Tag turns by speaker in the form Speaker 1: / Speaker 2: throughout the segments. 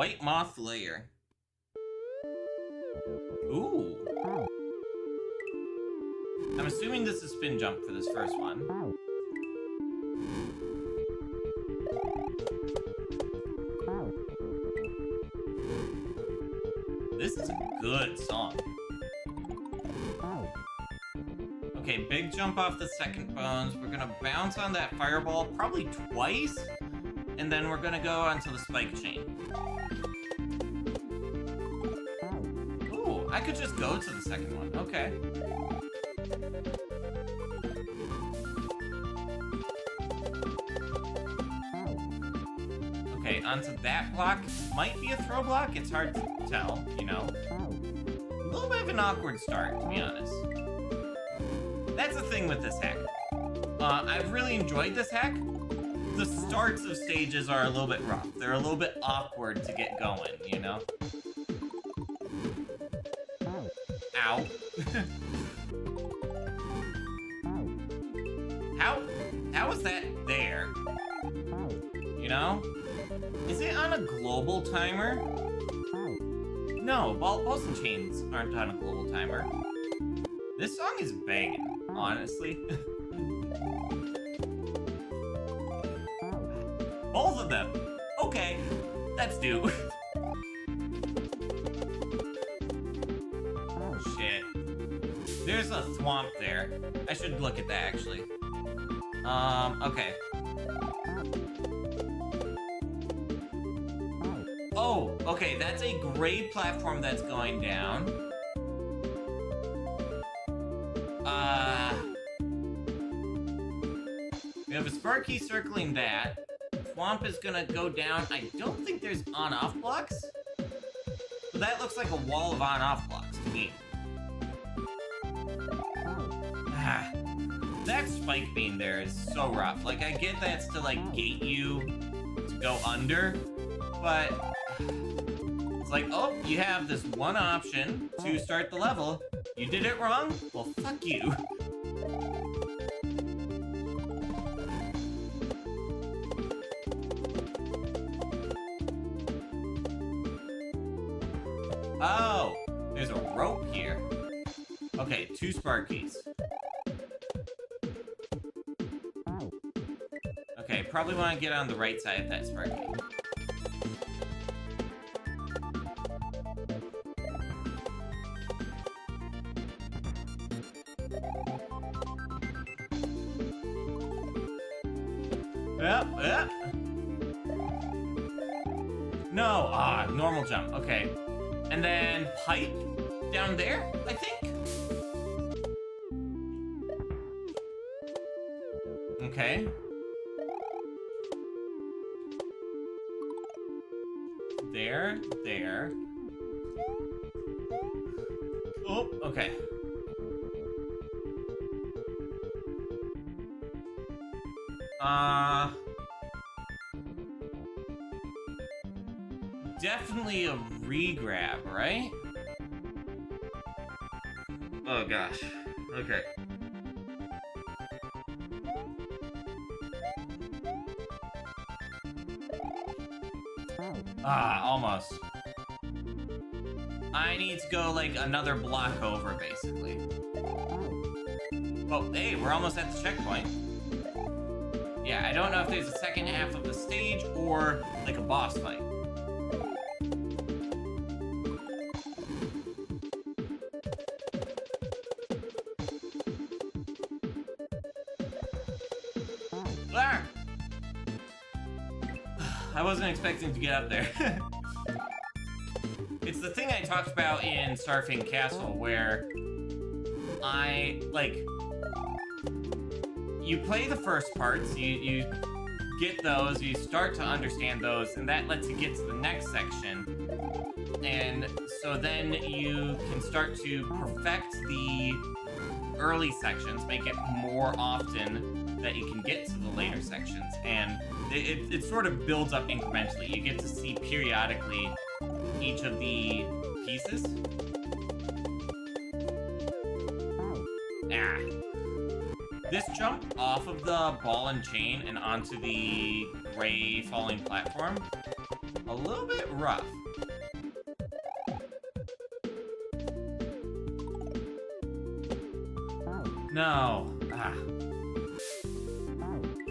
Speaker 1: white moth layer. Ooh. I'm assuming this is spin jump for this first one. This is a good song. Okay, big jump off the second bones. We're gonna bounce on that fireball probably twice, and then we're gonna go onto the spike chain. Ooh, I could just go to the second one. Okay. Okay, onto that block. Might be a throw block. It's hard to tell, you know. A little bit of an awkward start, to be honest. That's the thing with this hack. I've really enjoyed this hack. The starts of stages are a little bit rough. They're a little bit awkward to get going, you know? Ow. How is that there? You know? Is it on a global timer? No, balls and chains aren't on a global timer. This song is banging, honestly. Both of them. Okay, that's due. Shit. There's a thwomp there. I should look at that, actually. Okay. Oh, okay, that's a gray platform that's going down. We have a Sparky circling that. Thwomp is gonna go down. I don't think there's on-off blocks. But that looks like a wall of on-off blocks to me. That spike beam there is so rough. Like, I get that's to, like, gate you to go under, but it's like, oh, you have this one option to start the level. You did it wrong? Well, fuck you. Oh, there's a rope here. Okay, 2 Sparkies. Okay, probably want to get on the right side of that Sparky. Yep. No, normal jump. Okay. And then pipe down there, I think? Okay. There. Oh, okay. Definitely a re-grab, right? Oh gosh. Okay. Almost. I need to go, like, another block over, basically. Oh, hey, we're almost at the checkpoint. Yeah, I don't know if there's a second half of the stage or, like, a boss fight. Ah! I wasn't expecting to get up there. It's the thing I talked about in Starfing Castle, where you play the first parts, you get those, you start to understand those, and that lets you get to the next section. And so then you can start to perfect the early sections, make it more often that you can get to the later sections. And it sort of builds up incrementally. You get to see periodically each of the pieces. This jump off of the ball and chain and onto the gray falling platform, a little bit rough. No. Ah.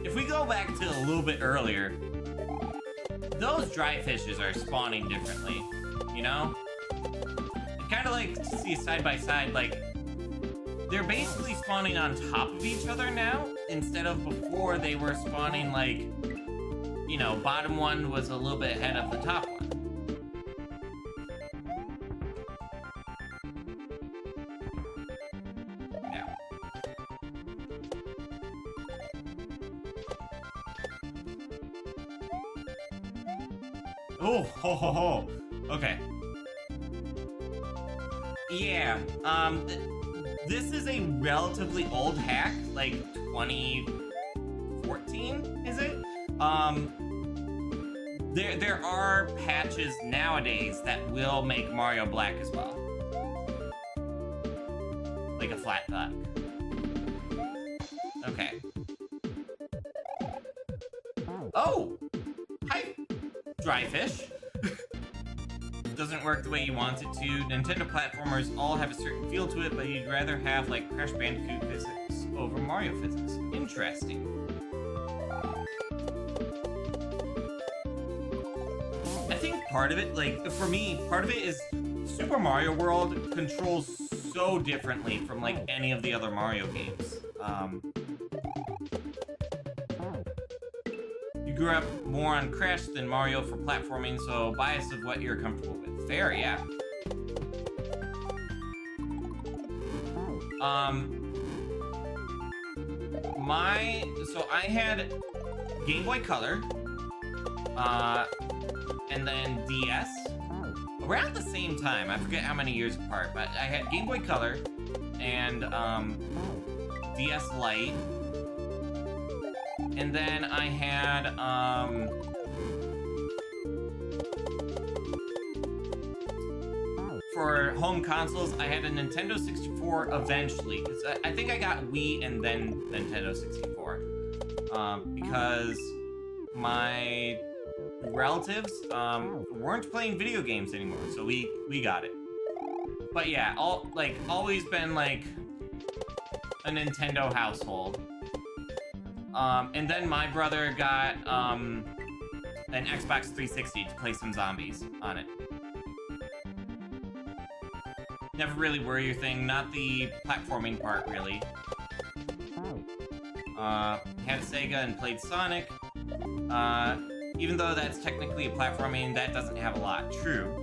Speaker 1: If we go back to a little bit earlier, those dry fishes are spawning differently, you know? I kind of like to see side by side, like, they're basically spawning on top of each other now, instead of before they were spawning, like, you know, bottom one was a little bit ahead of the top one. Yeah. Oh, ho, ho, ho. Okay. Yeah, this is a relatively old hack, like 2014, is it? There are patches nowadays that will make Mario black as well. Like a flat duck. Okay. Oh! Hi, dry fish. Doesn't work the way you want it to. Nintendo platformers all have a certain feel to it, but you'd rather have, like, Crash Bandicoot physics over Mario physics. Interesting. I think part of it, like, for me, part of it is Super Mario World controls so differently from, like, any of the other Mario games. You grew up more on Crash than Mario for platforming, so bias of what you're comfortable with. Fair, yeah. So I had Game Boy Color, and then DS, around the same time. I forget how many years apart, but I had Game Boy Color and DS Lite, and then I had for home consoles, I had a Nintendo 64 eventually. I think I got Wii and then Nintendo 64. Because my relatives weren't playing video games anymore, so we got it. But yeah, always been like a Nintendo household. And then my brother got an Xbox 360 to play some zombies on it. Never really were your thing, not the platforming part, really. Had a Sega and played Sonic. Even though that's technically a platforming, that doesn't have a lot. True.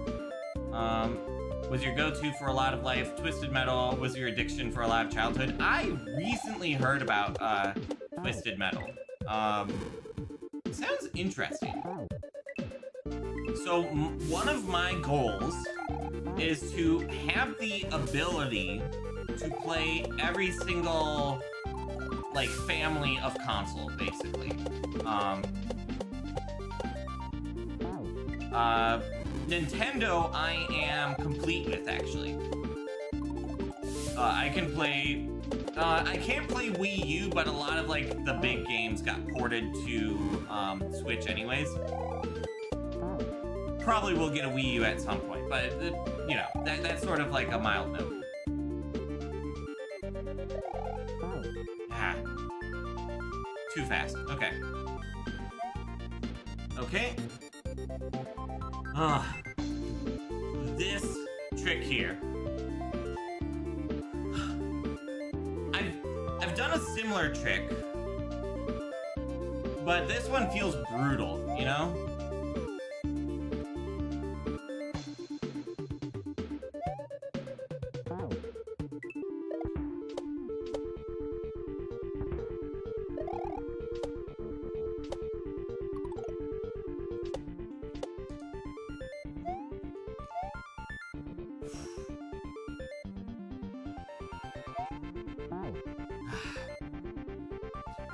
Speaker 1: Was your go-to for a lot of life. Twisted Metal was your addiction for a lot of childhood. I recently heard about Twisted Metal. Sounds interesting. So one of my goals is to have the ability to play every single, like, family of console, basically. Nintendo, I am complete with, actually. I can play... I can't play Wii U, but a lot of, like, the big games got ported to Switch anyways. Probably will get a Wii U at some point, but, you know, that's sort of like a mild note. Ah. Too fast. Okay. Okay. This trick here. I've done a similar trick, but this one feels brutal, you know?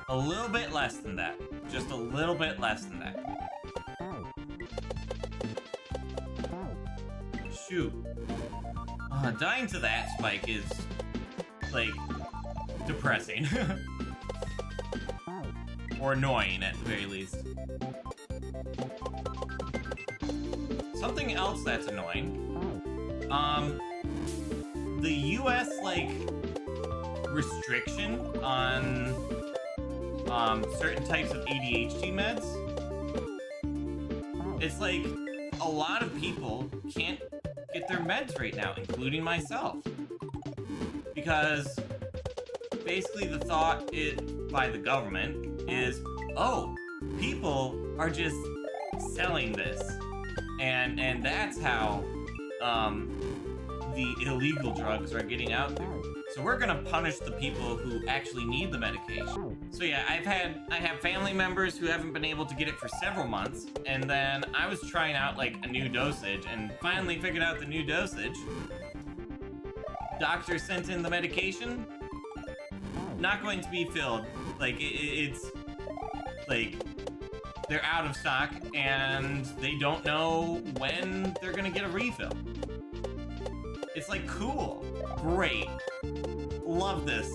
Speaker 1: A little bit less than that. Just a little bit less than that. Shoot. Dying to that spike is, like, depressing. Or annoying, at the very least. something else that's annoying. The US, like, restriction on certain types of ADHD meds. It's like a lot of people can't get their meds right now, including myself. Because basically the thought by the government is, oh, people are just selling this. And that's how the illegal drugs are getting out there. So we're gonna punish the people who actually need the medication. So yeah, I have family members who haven't been able to get it for several months, and then I was trying out like a new dosage and finally figured out the new dosage. Doctor sent in the medication, not going to be filled. Like it's like they're out of stock and they don't know when they're gonna get a refill. It's like, cool, great, love this.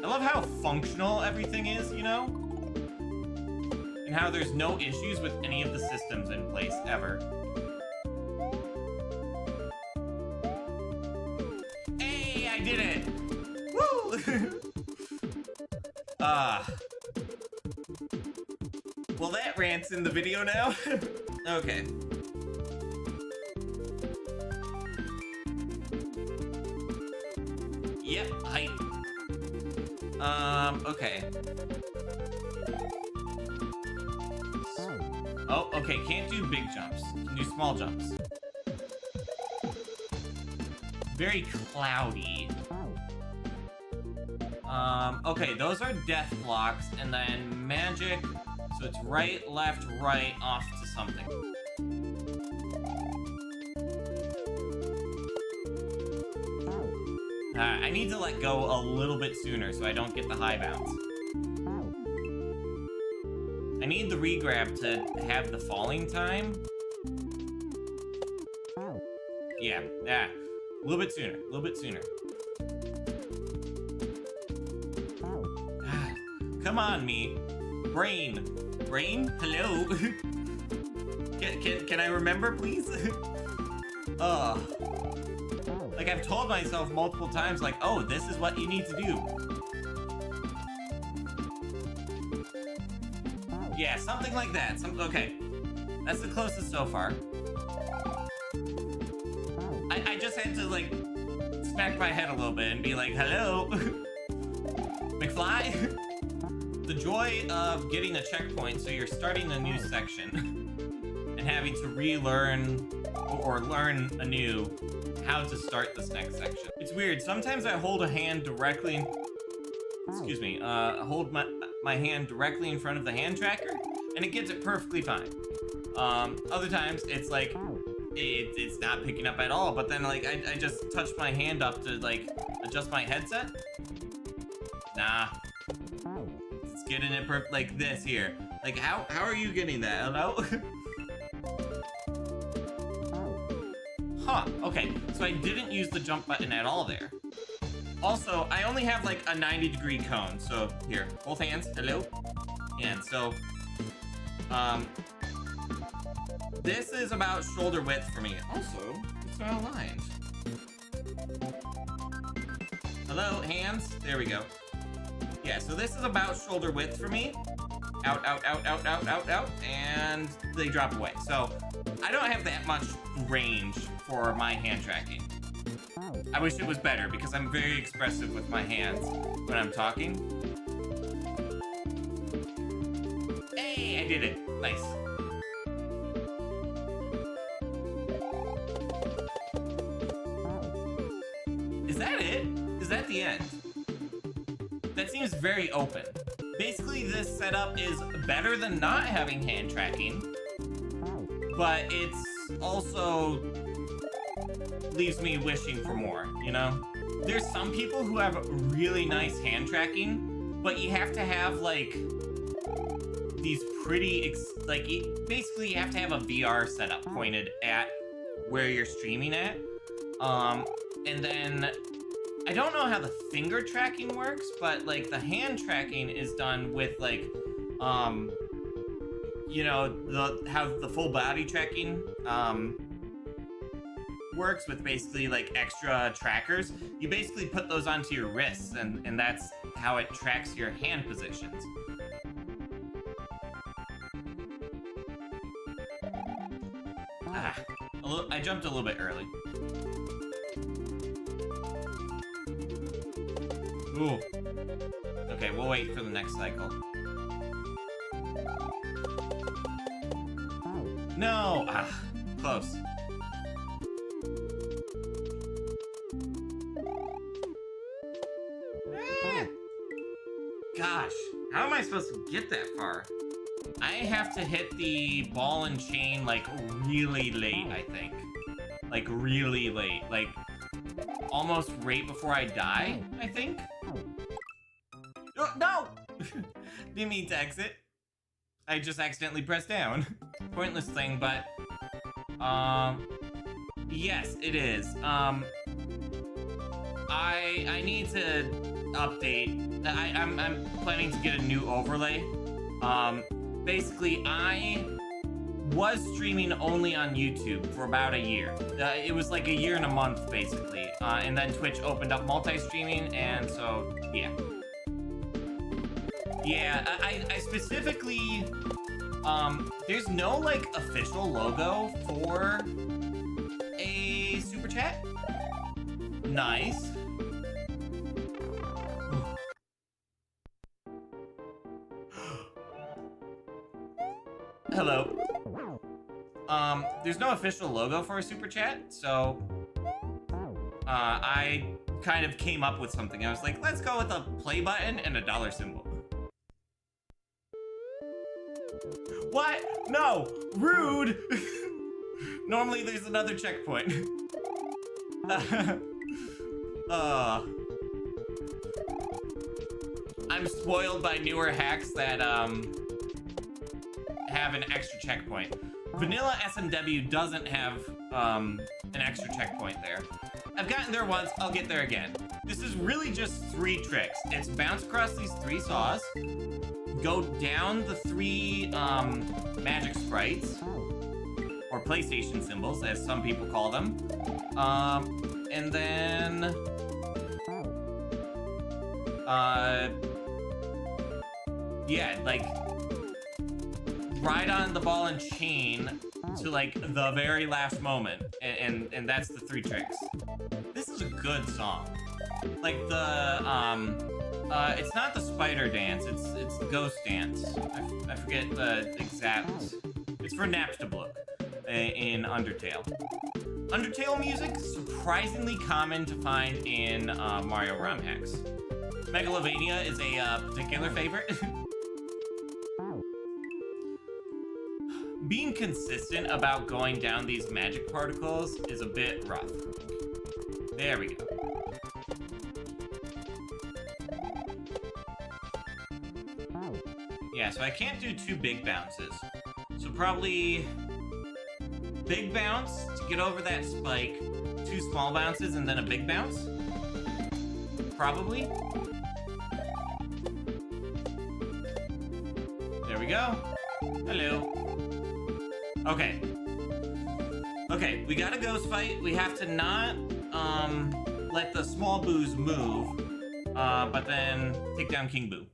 Speaker 1: I love how functional everything is, you know? And how there's no issues with any of the systems in place, ever. Hey, I did it! Woo! Well, that rant's in the video now. Okay. Yep, okay. Oh, okay, can't do big jumps. Can do small jumps. Very cloudy. Okay, those are death blocks, and then magic, so it's right, left, right, off to something. I need to let go a little bit sooner so I don't get the high bounce. I need the regrab to have the falling time. Yeah, a little bit sooner, a little bit sooner. Come on, me. Brain. Brain? Hello? Can I remember, please? Like, I've told myself multiple times, like, oh, this is what you need to do. Yeah, something like that. Okay. That's the closest so far. I just had to, like, smack my head a little bit and be like, hello? McFly? The joy of getting a checkpoint, so you're starting a new section and having to relearn or learn anew how to start this next section. It's weird. Sometimes I hold a hand directly, hold my hand directly in front of the hand tracker, and it gets it perfectly fine. Other times it's like it's not picking up at all. But then like I just touch my hand up to like adjust my headset. Nah. Getting it perfect like this here. Like how are you getting that? Hello? Huh, okay. So I didn't use the jump button at all there. Also, I only have like a 90-degree cone. So here, both hands, hello? And so this is about shoulder width for me. Also, it's not aligned. Hello, hands? There we go. Yeah, so this is about shoulder width for me. Out, out, out, out, out, out, out, and they drop away. So I don't have that much range for my hand tracking. I wish it was better because I'm very expressive with my hands when I'm talking. Hey, I did it. Nice. Is that it? Is that the end? That seems very open. Basically, this setup is better than not having hand tracking, but it's also leaves me wishing for more, you know? There's some people who have really nice hand tracking, but you have to have, like, these pretty, basically you have to have a VR setup pointed at where you're streaming at. And then I don't know how the finger tracking works, but like the hand tracking is done with like you know, how the full body tracking works with basically like extra trackers. You basically put those onto your wrists, and that's how it tracks your hand positions. I jumped a little bit early. Ooh. Okay, we'll wait for the next cycle. No! Close. Gosh, how am I supposed to get that far? I have to hit the ball and chain, like, really late, I think. Like, really late. Like, almost right before I die, I think? Oh, no! Didn't mean to exit. I just accidentally pressed down. Pointless thing, but... yes, it is. I need to update. I'm planning to get a new overlay. Basically, I was streaming only on YouTube for about a year. It was like a year and a month, basically. And then Twitch opened up multi-streaming, and so, yeah. Yeah, I specifically, there's no, like, official logo for a super chat. Nice. Hello. There's no official logo for a super chat, so I kind of came up with something. I was like, let's go with a play button and a dollar symbol. What? No! Rude! Normally there's another checkpoint. I'm spoiled by newer hacks that, have an extra checkpoint. Vanilla SMW doesn't have an extra checkpoint there. I've gotten there once, I'll get there again. This is really just 3 tricks. It's bounce across these 3 saws, go down the 3 magic sprites, or PlayStation symbols, as some people call them, and then yeah, like, ride on the ball and chain to, like, the very last moment, and that's the 3 tricks. This is a good song. Like, the, it's not the spider dance, it's the ghost dance. I forget the exact... It's for Napstablook in Undertale. Undertale music, surprisingly common to find in Mario RomHacks. Megalovania is a particular favorite. Being consistent about going down these magic particles is a bit rough. There we go. Yeah, so I can't do 2 big bounces. So probably big bounce to get over that spike, 2 small bounces, and then a big bounce. Probably. There we go. Hello. Okay. Okay, we got a ghost fight. We have to not let the small boos move, but then take down King Boo.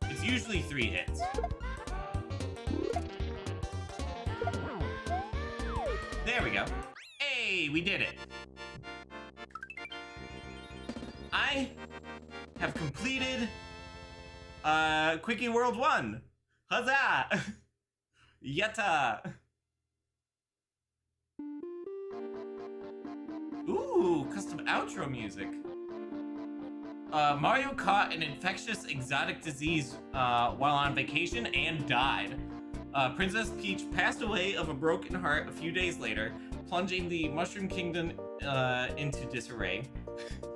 Speaker 1: It's usually 3 hits. There we go. Hey, we did it. I have completed Quickie World 1. Huzzah! Yatta! Ooh, custom outro music. Mario caught an infectious exotic disease while on vacation and died. Princess Peach passed away of a broken heart a few days later, plunging the Mushroom Kingdom into disarray.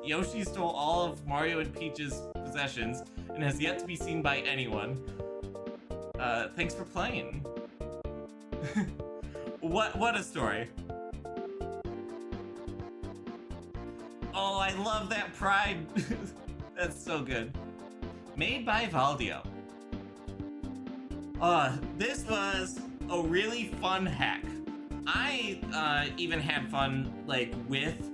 Speaker 1: Yoshi stole all of Mario and Peach's possessions and has yet to be seen by anyone. thanks for playing. What a story. Oh, I love that pride. That's so good. Made by Valdio. This was a really fun hack. I even had fun like with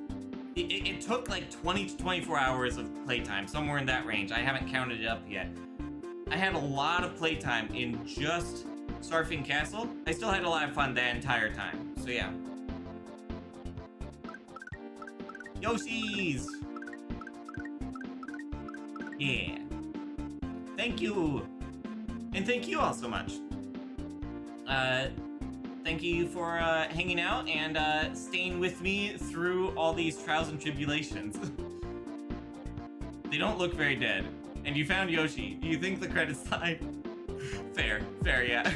Speaker 1: it took like 20 to 24 hours of playtime, somewhere in that range. I haven't counted it up yet. I had a lot of playtime in just Starfing Castle. I still had a lot of fun that entire time. So yeah. Yoshis! Yeah. Thank you! And thank you all so much. Thank you for hanging out and staying with me through all these trials and tribulations. They don't look very dead. And you found Yoshi. Do you think the credits died? Fair, yeah.